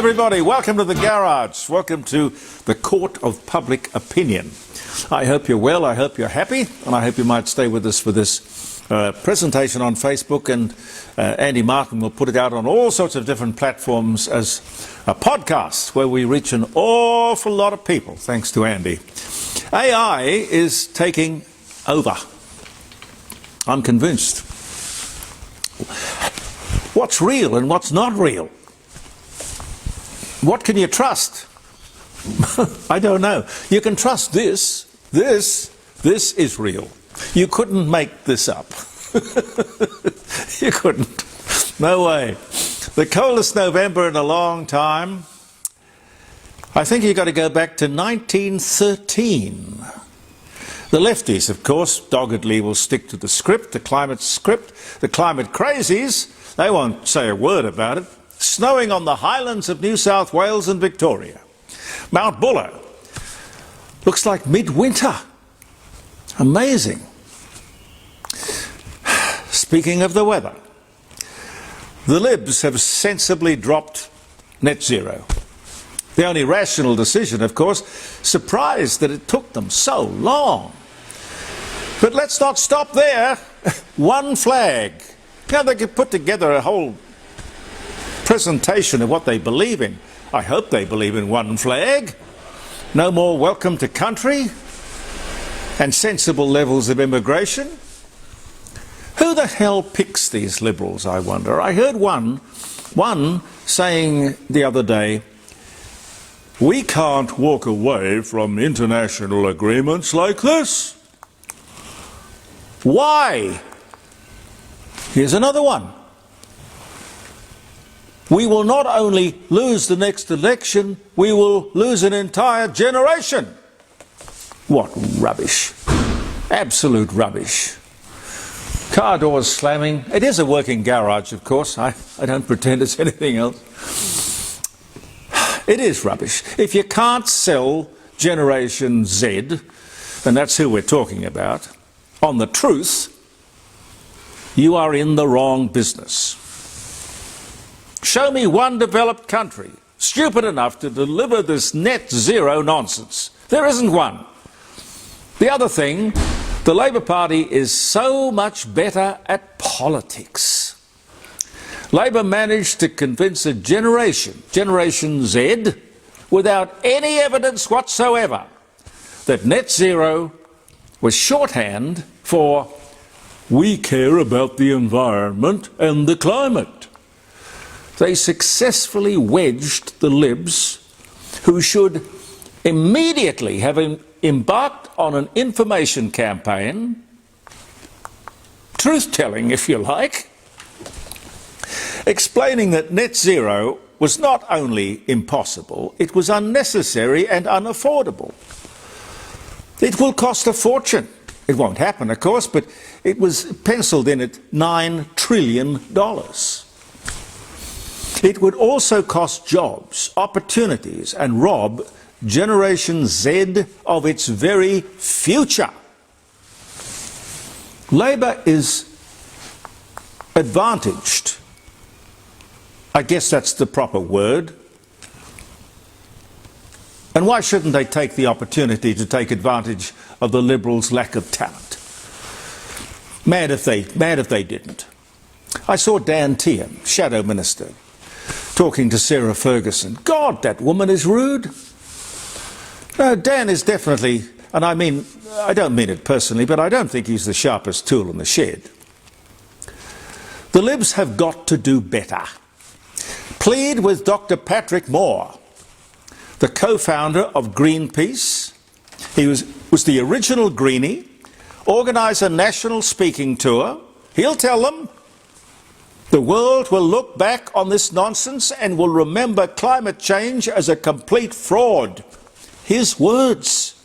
everybody, welcome to the garage. Welcome to the court of public opinion. I hope you're well, I hope you're happy, and I hope you might stay with us for this presentation on Facebook, and Andy Martin will put it out on all sorts of different platforms as a podcast where we reach an awful lot of people, thanks to Andy. AI is taking over. I'm convinced. What's real and what's not real? What can you trust? I don't know. You can trust this. This is real. You couldn't make this up. You couldn't. No way. The coldest November in a long time. I think you've got to go back to 1913. The lefties, of course, doggedly will stick to the script, the climate crazies, they won't say a word about it. Snowing on the highlands of New South Wales and Victoria. Mount Buller looks like midwinter. Amazing. Speaking of the weather, the Libs have sensibly dropped net zero. The only rational decision, of course, surprised that it took them so long. But let's not stop there. One flag. Now they could put together a whole presentation of what they believe in. I hope they believe in one flag. No more welcome to country and sensible levels of immigration. Who the hell picks these liberals, I wonder? I heard one saying the other day, we can't walk away from international agreements like this. Why? Here's another one. We will not only lose the next election, we will lose an entire generation. What rubbish. Absolute rubbish. Car doors slamming. It is a working garage, of course. I don't pretend it's anything else. It is rubbish. If you can't sell Generation Z, and that's who we're talking about, on the truth, you are in the wrong business. Show me one developed country stupid enough to deliver this net zero nonsense. There isn't one. The other thing, the Labour Party is so much better at politics. Labour managed to convince a generation, Generation Z, without any evidence whatsoever, that net zero was shorthand for we care about the environment and the climate. They successfully wedged the Libs, who should immediately have embarked on an information campaign, truth-telling if you like, explaining that net zero was not only impossible, it was unnecessary and unaffordable. It will cost a fortune. It won't happen, of course, but it was penciled in at $9 trillion. It would also cost jobs, opportunities, and rob Generation Z of its very future. Labour is advantaged. I guess that's the proper word. And why shouldn't they take the opportunity to take advantage of the Liberals' lack of talent? Mad if they didn't. I saw Dan Tehan, Shadow Minister, talking to Sarah Ferguson. God, that woman is rude. Dan is definitely, and I don't mean it personally, but I don't think he's the sharpest tool in the shed. The Libs have got to do better. Plead with Dr. Patrick Moore, the co-founder of Greenpeace. He was the original Greenie. Organise a national speaking tour. He'll tell them the world will look back on this nonsense and will remember climate change as a complete fraud. His words.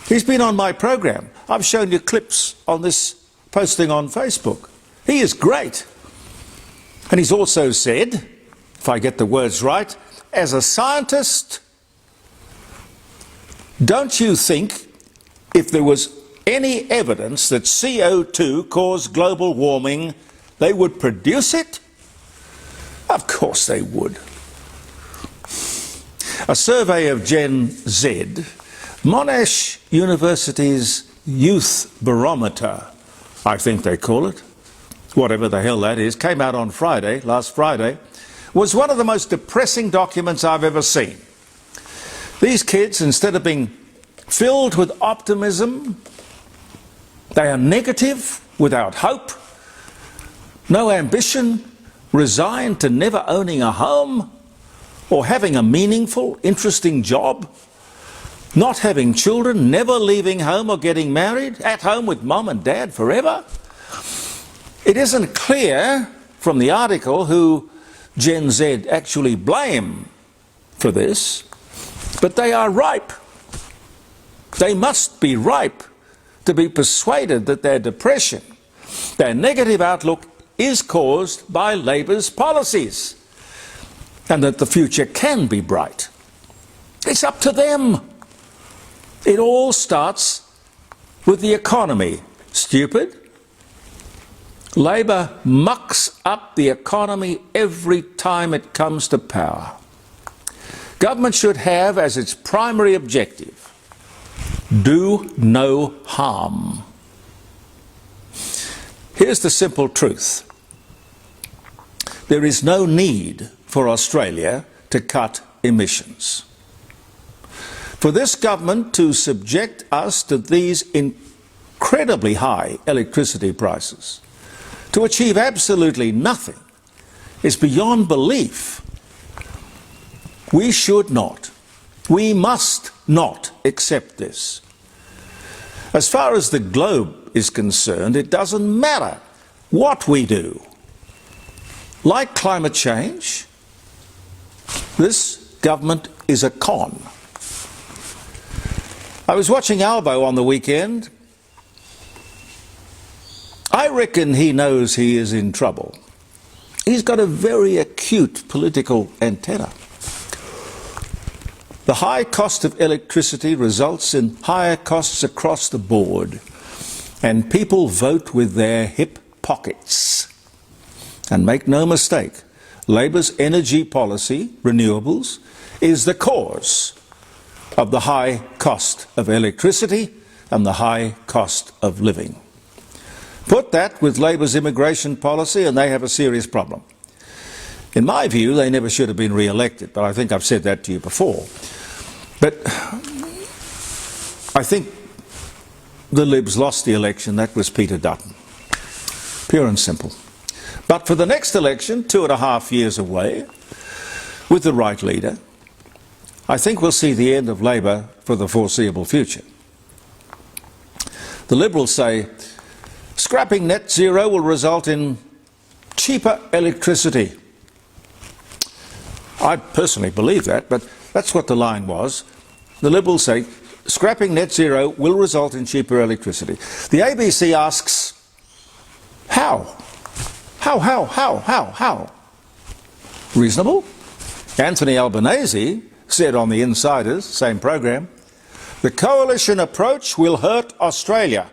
He's been on my program. I've shown you clips on this posting on Facebook. He is great. And he's also said, if I get the words right, as a scientist, don't you think if there was any evidence that CO2 caused global warming, they would produce it? Of course they would. A survey of Gen Z, Monash University's Youth Barometer, I think they call it, whatever the hell that is, came out on Friday, last Friday, was one of the most depressing documents I've ever seen. These kids, instead of being filled with optimism, they are negative, without hope, no ambition, resigned to never owning a home or having a meaningful, interesting job, not having children, never leaving home or getting married, at home with mum and dad forever. It isn't clear from the article who Gen Z actually blame for this, but they are ripe. They must be ripe to be persuaded that their depression, their negative outlook, is caused by Labor's policies, and that the future can be bright. It's up to them. It all starts with the economy. Stupid. Labor mucks up the economy every time it comes to power. Government should have as its primary objective, do no harm. Here's the simple truth. There is no need for Australia to cut emissions. For this government to subject us to these incredibly high electricity prices, to achieve absolutely nothing, is beyond belief. We should not, we must not accept this. As far as the globe is concerned, it doesn't matter what we do. Like climate change, this government is a con. I was watching Albo on the weekend. I reckon he knows he is in trouble. He's got a very acute political antenna. The high cost of electricity results in higher costs across the board, and people vote with their hip pockets. And make no mistake, Labor's energy policy, renewables, is the cause of the high cost of electricity and the high cost of living. Put that with Labor's immigration policy and they have a serious problem. In my view, they never should have been re-elected, but I think I've said that to you before. But I think the Libs lost the election. That was Peter Dutton. Pure and simple. But for the next election, 2.5 years away, with the right leader, I think we'll see the end of Labor for the foreseeable future. The Liberals say scrapping net zero will result in cheaper electricity. I personally believe that, but that's what the line was. The Liberals say scrapping net zero will result in cheaper electricity. The ABC asks, how? How? Reasonable? Anthony Albanese said on the Insiders, same program, the coalition approach will hurt Australia.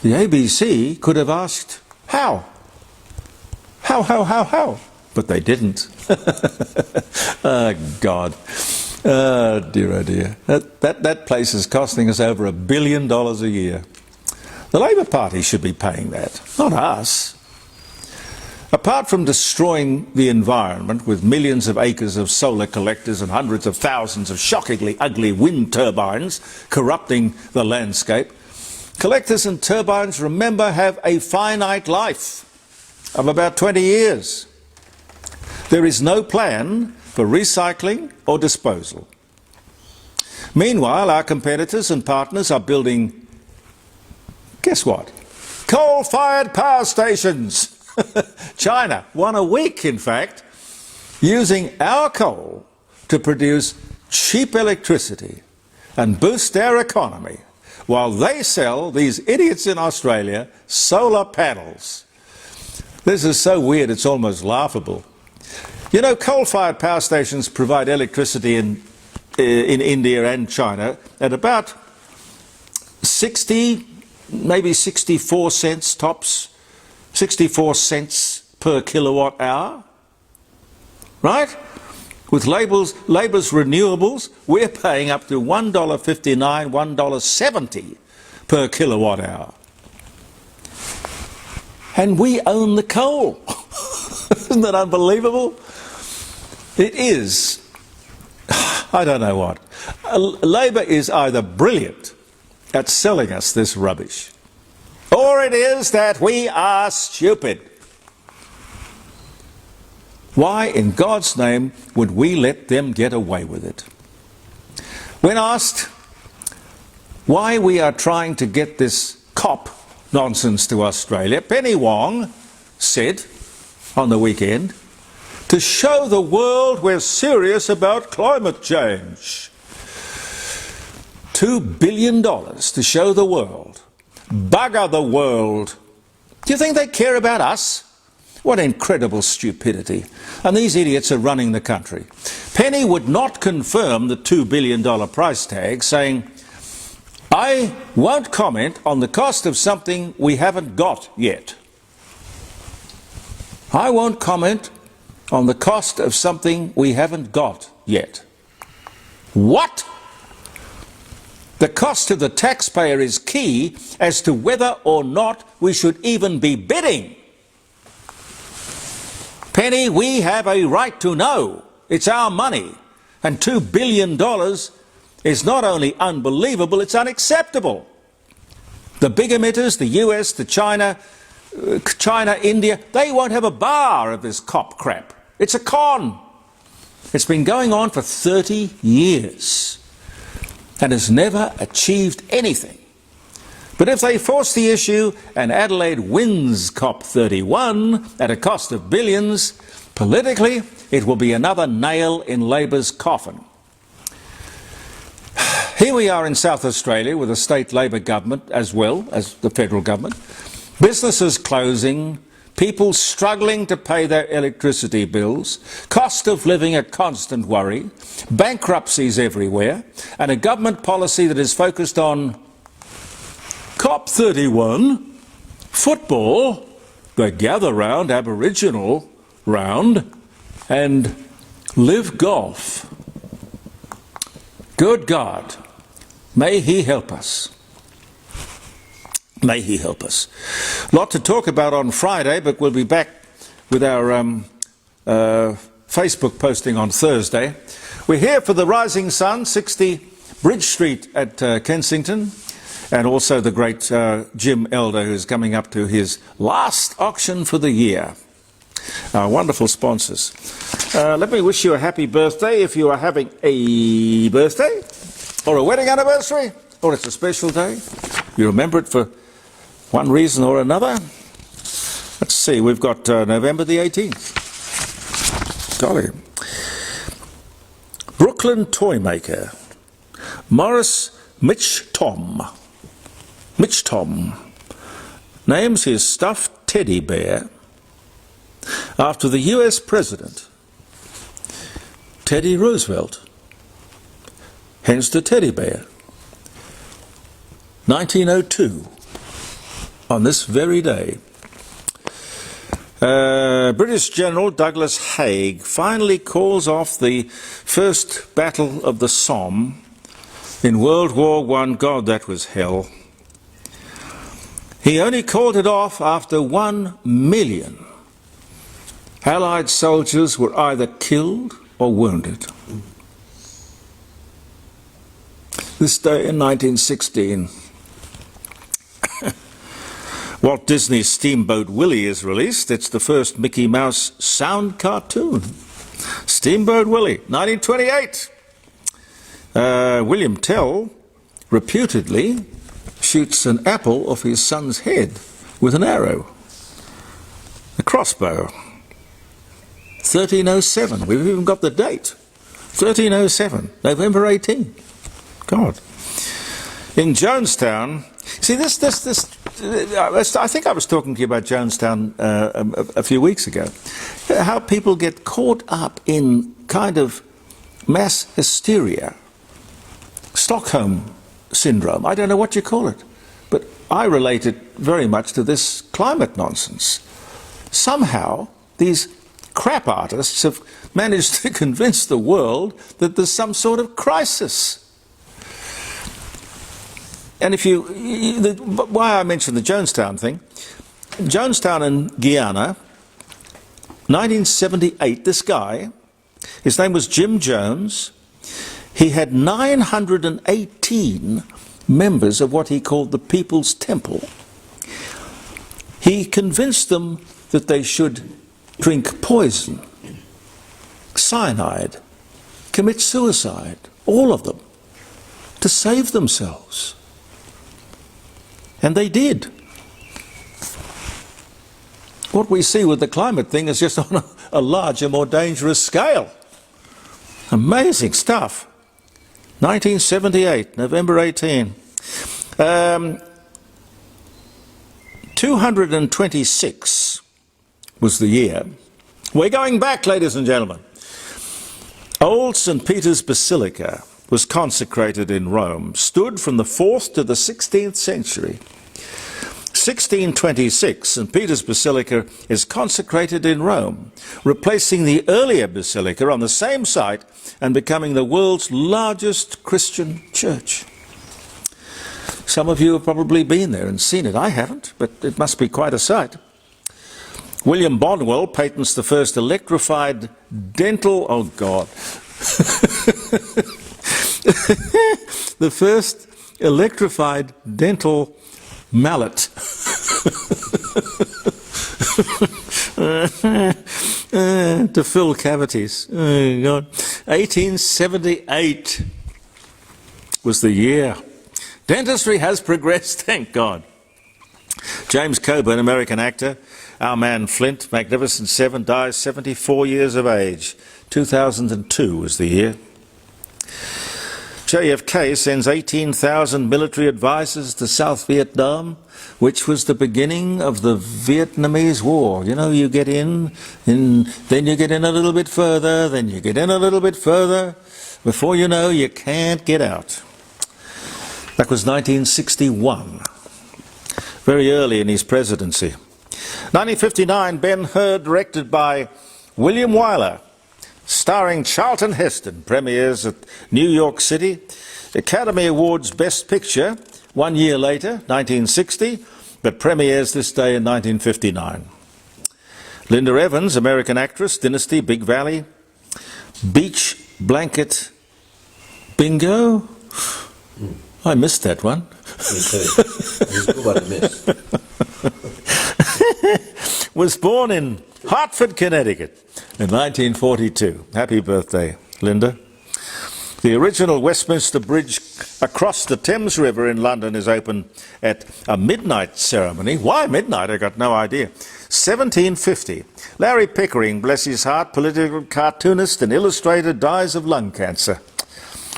The ABC could have asked, how? How? But they didn't. Oh, God. Oh, dear. That place is costing us over $1 billion a year. The Labor Party should be paying that, not us. Apart from destroying the environment with millions of acres of solar collectors and hundreds of thousands of shockingly ugly wind turbines corrupting the landscape, collectors and turbines, remember, have a finite life of about 20 years. There is no plan for recycling or disposal. Meanwhile, our competitors and partners are building, guess what? Coal-fired power stations. China, one a week, in fact, using our coal to produce cheap electricity and boost our economy, while they sell, these idiots in Australia, solar panels. This is so weird it's almost laughable. You know, coal-fired power stations provide electricity in India and China at about 60, maybe 64 cents tops, 64 cents per kilowatt hour, right? With Labour's renewables, we're paying up to $1.59, $1.70 per kilowatt hour. And we own the coal. Isn't that unbelievable? It is. I don't know what. Labor is either brilliant at selling us this rubbish, or it is that we are stupid. Why in God's name would we let them get away with it? When asked why we are trying to get this COP nonsense to Australia, Penny Wong said on the weekend, to show the world we're serious about climate change. $2 billion to show the world. Bugger the world. Do you think they care about us? What incredible stupidity. And these idiots are running the country. Penny would not confirm the $2 billion price tag, saying, I won't comment on the cost of something we haven't got yet. I won't comment on the cost of something we haven't got yet. What? The cost to the taxpayer is key as to whether or not we should even be bidding. Penny, we have a right to know. It's our money. And $2 billion is not only unbelievable, it's unacceptable. The big emitters, the US, the China, India, they won't have a bar of this COP crap. It's a con. It's been going on for 30 years and has never achieved anything. But if they force the issue and Adelaide wins COP31 at a cost of billions, politically it will be another nail in Labor's coffin. Here we are in South Australia with a state Labor government as well as the federal government. Businesses closing, people struggling to pay their electricity bills, cost of living a constant worry, bankruptcies everywhere, and a government policy that is focused on COP31, football, the gather round, Aboriginal round, and live golf. Good God, may He help us. May He help us. A lot to talk about on Friday, but we'll be back with our Facebook posting on Thursday. We're here for the Rising Sun, 60 Bridge Street at Kensington, and also the great Jim Elder, who's coming up to his last auction for the year. Our wonderful sponsors. Let me wish you a happy birthday if you are having a birthday, or a wedding anniversary, or it's a special day. You remember it for one reason or another. Let's see, we've got November the 18th. Golly. Brooklyn toy maker Morris Mitch Tom names his stuffed teddy bear after the US President Teddy Roosevelt, hence the teddy bear. 1902. On this very day, British General Douglas Haig finally calls off the first Battle of the Somme in World War I. God, that was hell. He only called it off after 1 million Allied soldiers were either killed or wounded. This day in 1916, Walt Disney's Steamboat Willie is released. It's the first Mickey Mouse sound cartoon. Steamboat Willie, 1928. William Tell reputedly shoots an apple off his son's head with an arrow. A crossbow. 1307. We've even got the date. 1307, November 18. God. In Jonestown, see I think I was talking to you about Jonestown a few weeks ago. How people get caught up in kind of mass hysteria. Stockholm syndrome, I don't know what you call it. But I relate it very much to this climate nonsense. Somehow, these crap artists have managed to convince the world that there's some sort of crisis. And why I mentioned the Jonestown thing, Jonestown in Guyana, 1978, this guy, his name was Jim Jones, he had 918 members of what he called the People's Temple. He convinced them that they should drink poison, cyanide, commit suicide, all of them, to save themselves. And they did. What we see with the climate thing is just on a larger, more dangerous scale. Amazing stuff. 1978, November 18. 226 was the year. We're going back, ladies and gentlemen. Old St. Peter's Basilica was consecrated in Rome, stood from the 4th to the 16th century. 1626, St. Peter's Basilica is consecrated in Rome, replacing the earlier basilica on the same site and becoming the world's largest Christian church. Some of you have probably been there and seen it. I haven't, but it must be quite a sight. William Bonwell patents the first electrified dental... Oh, God. The first electrified dental mallet. To fill cavities. Oh, God. 1878 was the year. Dentistry has progressed, thank God. James Coburn, American actor, Our Man Flint, Magnificent Seven, dies 74 years of age. 2002 was the year. JFK sends 18,000 military advisors to South Vietnam, which was the beginning of the Vietnamese War. You know, you get in, and then you get in a little bit further, then you get in a little bit further. Before you know, you can't get out. That was 1961, very early in his presidency. 1959, Ben-Hur, directed by William Wyler, starring Charlton Heston, premieres at New York City. Academy Awards Best Picture 1 year later, 1960, but premieres this day in 1959. Linda Evans, American actress, Dynasty, Big Valley, Beach Blanket Bingo. I missed that one. Was born in Hartford, Connecticut in 1942. Happy birthday, Linda. The original Westminster Bridge across the Thames River in London is open at a midnight ceremony. Why midnight? I got no idea. 1750. Larry Pickering, bless his heart, political cartoonist and illustrator, dies of lung cancer.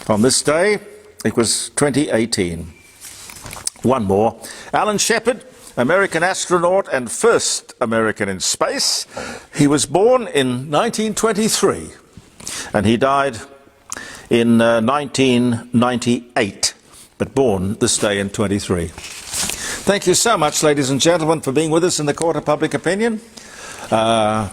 On this day, it was 2018. One more. Alan Shepard, American astronaut and first American in space. He was born in 1923 and he died in 1998, but born this day in 23. Thank you so much, ladies and gentlemen, for being with us in the Court of Public Opinion.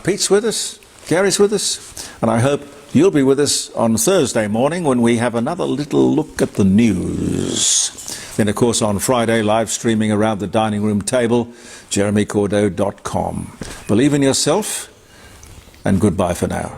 Pete's with us, Gary's with us, and I hope you'll be with us on Thursday morning when we have another little look at the news. Then, of course, on Friday, live streaming around the dining room table, jeremycordeaux.com. Believe in yourself, and goodbye for now.